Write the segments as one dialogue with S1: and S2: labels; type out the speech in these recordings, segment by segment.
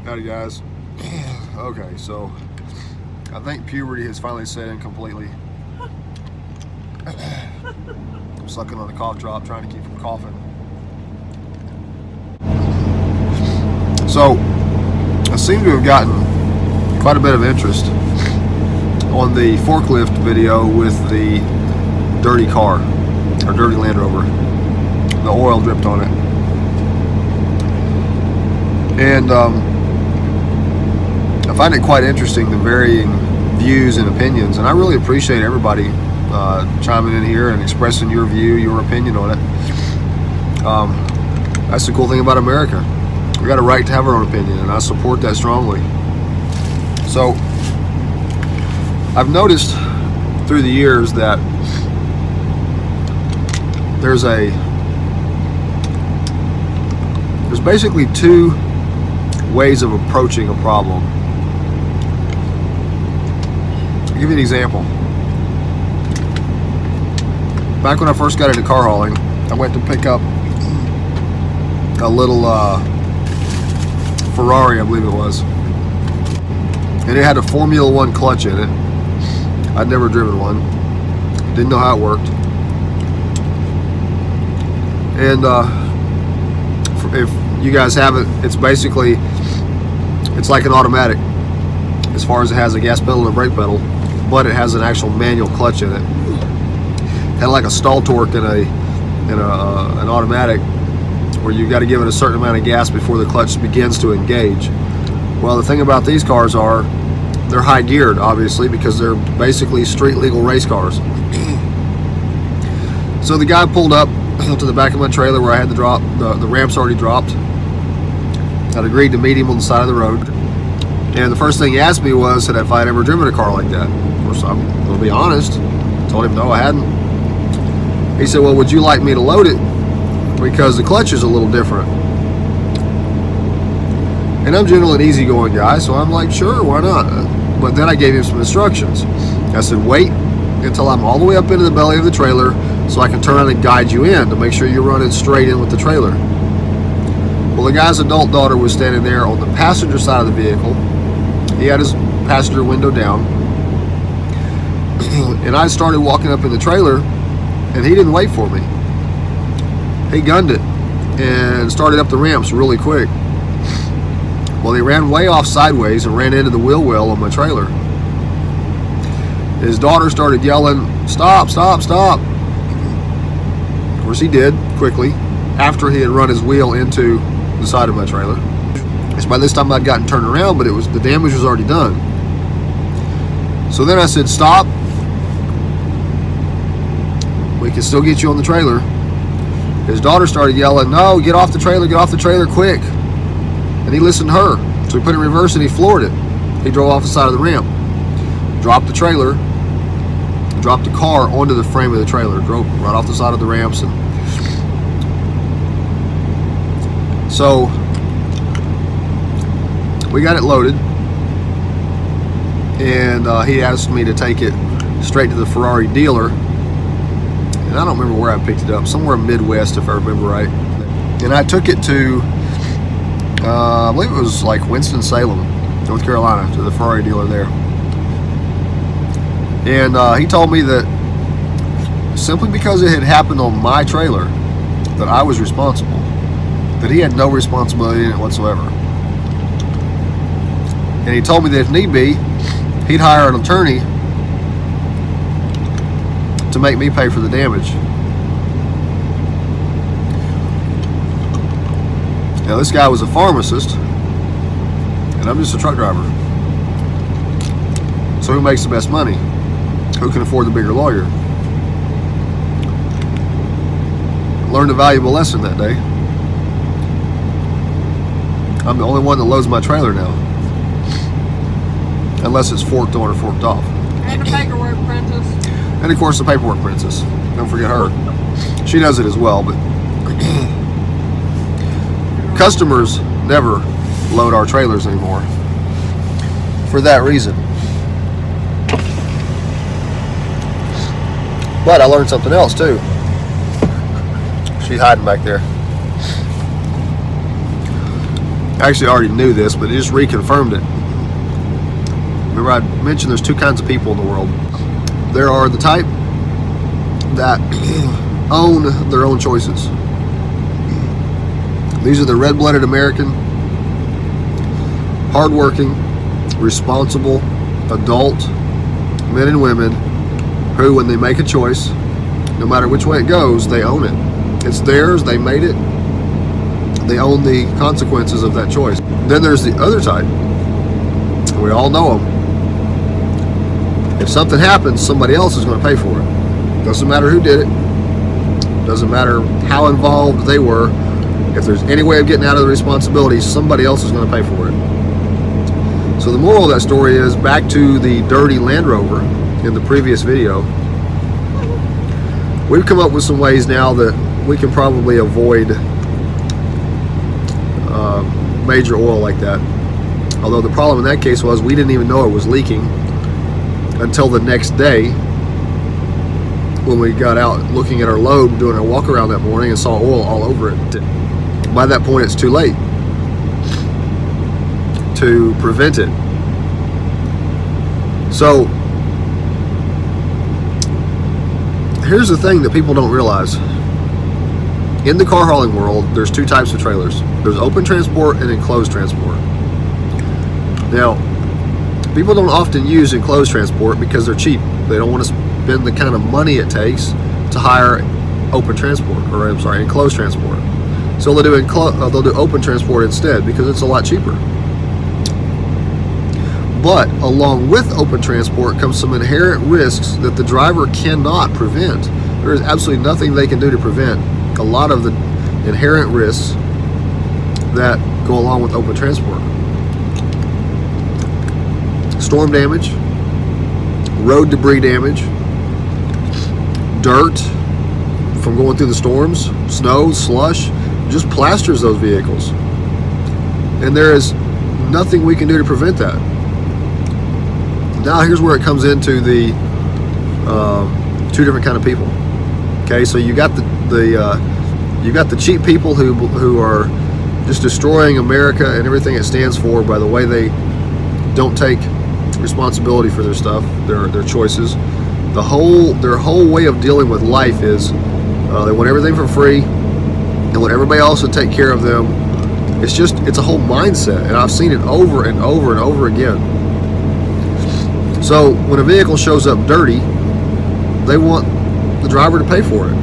S1: Howdy guys. Okay, so I think puberty has finally set in completely. I'm sucking on the cough drop, trying to keep from coughing. So I seem to have gotten quite a bit of interest on the forklift video with the dirty car, or dirty Land Rover. The oil dripped on it. And I find it quite interesting, the varying views and opinions, and I really appreciate everybody chiming in here and expressing your view, your opinion on it. That's the cool thing about America. We got a right to have our own opinion, and I support that strongly. So I've noticed through the years that there's basically two ways of approaching a problem. I'll give you an example. Back when I first got into car hauling, I went to pick up a little Ferrari, I believe it was, and it had a Formula 1 clutch in it. I'd never driven one, didn't know how it worked, and if you guys haven't, it's basically, it's like an automatic as far as it has a gas pedal and a brake pedal, but it has an actual manual clutch in it. Kind of like a stall torque in an automatic, where you got to give it a certain amount of gas before the clutch begins to engage. Well, the thing about these cars are they're high geared, obviously, because they're basically street legal race cars. So the guy pulled up to the back of my trailer where I had the ramps already dropped. I'd agreed to meet him on the side of the road, and the first thing he asked me was if I had ever driven a car like that. Of course, I'm going to be honest. Told him no, I hadn't. He said, well, would you like me to load it because the clutch is a little different? And I'm generally an easygoing guy, so I'm like, sure, why not? But then I gave him some instructions. I said, wait until I'm all the way up into the belly of the trailer so I can turn on and guide you in to make sure you're running straight in with the trailer. Well, the guy's adult daughter was standing there on the passenger side of the vehicle. He had his passenger window down, and I started walking up in the trailer, and he didn't wait for me. He gunned it and started up the ramps really quick. Well, he ran way off sideways and ran into the wheel well on my trailer. His daughter started yelling, stop, stop, stop. Of course he did, quickly, after he had run his wheel into the side of my trailer. So by this time I'd gotten turned around, but the damage was already done. So then I said, stop. We can still get you on the trailer. His daughter started yelling, no, get off the trailer quick. And he listened to her. So he put it in reverse and he floored it. He drove off the side of the ramp, dropped the trailer, dropped the car onto the frame of the trailer, drove right off the side of the ramps. And so we got it loaded, and he asked me to take it straight to the Ferrari dealer. And I don't remember where I picked it up, somewhere in Midwest if I remember right. And I took it to, I believe it was like Winston-Salem, North Carolina, to the Ferrari dealer there. And he told me that simply because it had happened on my trailer, that I was responsible, that he had no responsibility in it whatsoever. And he told me that if need be, he'd hire an attorney to make me pay for the damage. Now this guy was a pharmacist, and I'm just a truck driver. So who makes the best money? Who can afford the bigger lawyer? Learned a valuable lesson that day. I'm the only one that loads my trailer now, unless it's forked on or forked off.
S2: And the paperwork princess.
S1: And of course the paperwork princess. Don't forget her. She does it as well, but customers never load our trailers anymore for that reason. But I learned something else too. She's hiding back there. actually already knew this, but it just reconfirmed it. Remember I mentioned there's two kinds of people in the world. There are the type that own their own choices. These are the red-blooded American, hardworking, responsible, adult men and women who, when they make a choice, no matter which way it goes, they own it. It's theirs, they made it, they own the consequences of that choice. Then there's the other type. We all know them. If something happens, somebody else is going to pay for it. Doesn't matter who did it. Doesn't matter how involved they were. If there's any way of getting out of the responsibility, somebody else is going to pay for it. So the moral of that story is, back to the dirty Land Rover in the previous video, we've come up with some ways now that we can probably avoid major oil like that. Although the problem in that case was we didn't even know it was leaking until the next day, when we got out looking at our load, doing our walk around that morning, and saw oil all over it. By that point, it's too late to prevent it. So here's the thing that people don't realize. In the car hauling world, there's two types of trailers. There's open transport and enclosed transport. Now, people don't often use enclosed transport because they're cheap. They don't want to spend the kind of money it takes to hire open transport, or I'm sorry, enclosed transport. So they'll do open transport instead because it's a lot cheaper. But along with open transport comes some inherent risks that the driver cannot prevent. There is absolutely nothing they can do to prevent a lot of the inherent risks that go along with open transport. Storm damage, road debris damage, dirt from going through the storms, snow, slush, just plasters those vehicles. And there is nothing we can do to prevent that. Now here's where it comes into the two different kind of people. Okay, so you got the cheap people who are just destroying America and everything it stands for by the way they don't take responsibility for their stuff, their choices. Their whole way of dealing with life is they want everything for free and want everybody else to take care of them. It's a whole mindset, and I've seen it over and over and over again. So when a vehicle shows up dirty, they want the driver to pay for it.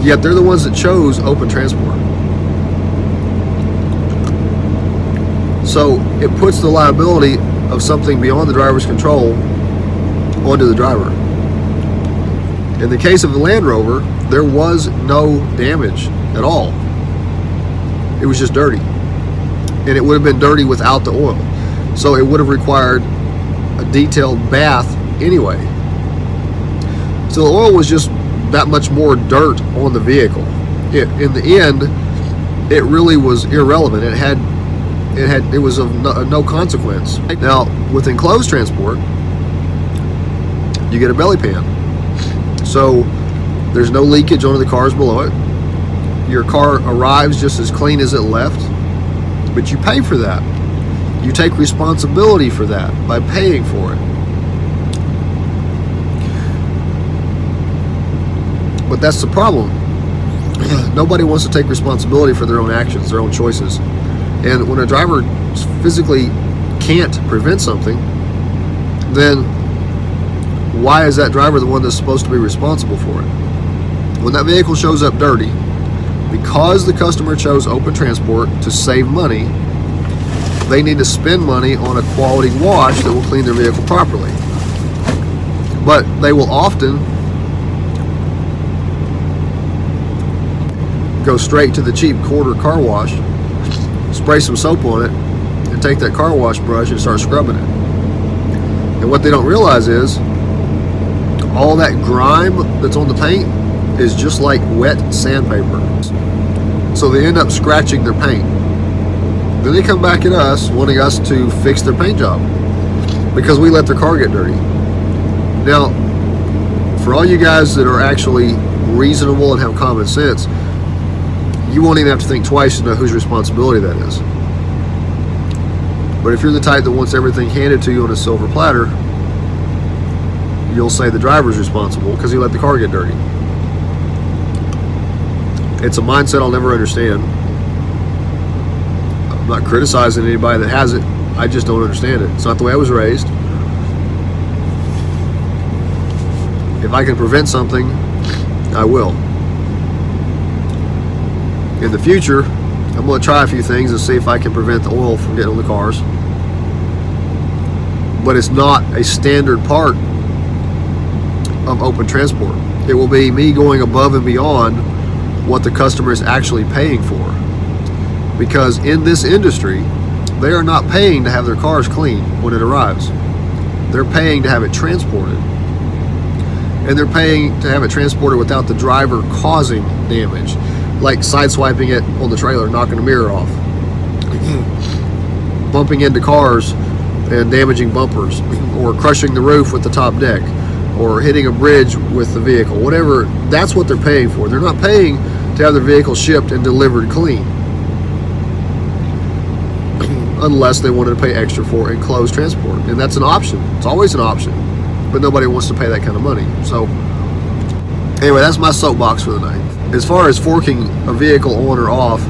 S1: Yet they're the ones that chose open transport. So it puts the liability of something beyond the driver's control onto the driver. In the case of the Land Rover, there was no damage at all. It was just dirty. And it would have been dirty without the oil. So it would have required a detailed bath anyway. So the oil was just that much more dirt on the vehicle. In the end, it really was irrelevant. It was of no consequence. Now, with enclosed transport, you get a belly pan. So there's no leakage onto the cars below it. Your car arrives just as clean as it left, but you pay for that. You take responsibility for that by paying for it. But that's the problem. Nobody wants to take responsibility for their own actions, their own choices. And when a driver physically can't prevent something, then why is that driver the one that's supposed to be responsible for it? When that vehicle shows up dirty, because the customer chose open transport to save money, they need to spend money on a quality wash that will clean their vehicle properly. But they will often go straight to the cheap quarter car wash, spray some soap on it, and take that car wash brush and start scrubbing it. And what they don't realize is all that grime that's on the paint is just like wet sandpaper. So they end up scratching their paint. Then they come back at us wanting us to fix their paint job because we let their car get dirty. Now, for all you guys that are actually reasonable and have common sense, you won't even have to think twice to know whose responsibility that is. But if you're the type that wants everything handed to you on a silver platter, you'll say the driver's responsible because he let the car get dirty. It's a mindset I'll never understand. I'm not criticizing anybody that has it. I just don't understand it. It's not the way I was raised. If I can prevent something, I will. In the future, I'm going to try a few things and see if I can prevent the oil from getting on the cars. But it's not a standard part of open transport. It will be me going above and beyond what the customer is actually paying for. Because in this industry, they are not paying to have their cars cleaned when it arrives. They're paying to have it transported. And they're paying to have it transported without the driver causing damage, like sideswiping it on the trailer, knocking a mirror off, bumping into cars and damaging bumpers, or crushing the roof with the top deck, or hitting a bridge with the vehicle. Whatever, that's what they're paying for. They're not paying to have their vehicle shipped and delivered clean, unless they wanted to pay extra for enclosed transport, and that's an option. It's always an option, but nobody wants to pay that kind of money. So anyway, that's my soapbox for the night. As far as forking a vehicle on or off,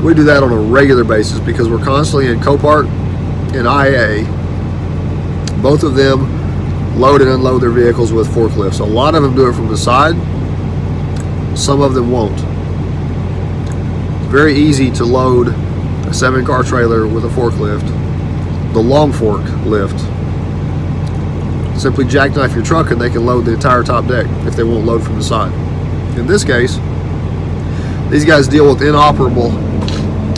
S1: we do that on a regular basis because we're constantly in Copart and IA. Both of them load and unload their vehicles with forklifts. A lot of them do it from the side. Some of them won't. It's very easy to load a 7-car trailer with a forklift, the long fork lift. Simply jackknife your truck and they can load the entire top deck if they won't load from the side. In this case, these guys deal with inoperable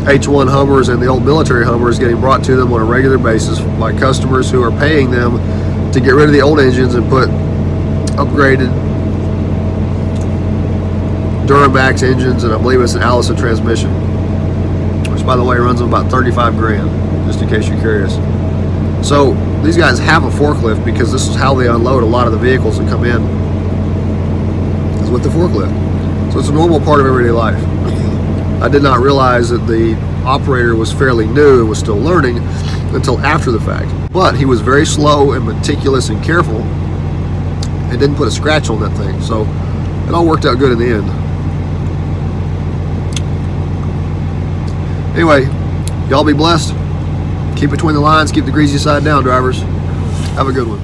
S1: H1 Hummers and the old military Hummers getting brought to them on a regular basis by customers who are paying them to get rid of the old engines and put upgraded Duramax engines, and I believe it's an Allison transmission, which by the way runs them about 35 grand, just in case you're curious. So these guys have a forklift because this is how they unload a lot of the vehicles that come in, is with the forklift. So it's a normal part of everyday life. I did not realize that the operator was fairly new and was still learning until after the fact. But he was very slow and meticulous and careful and didn't put a scratch on that thing. So it all worked out good in the end. Anyway, y'all be blessed. Keep between the lines, keep the greasy side down, drivers. Have a good one.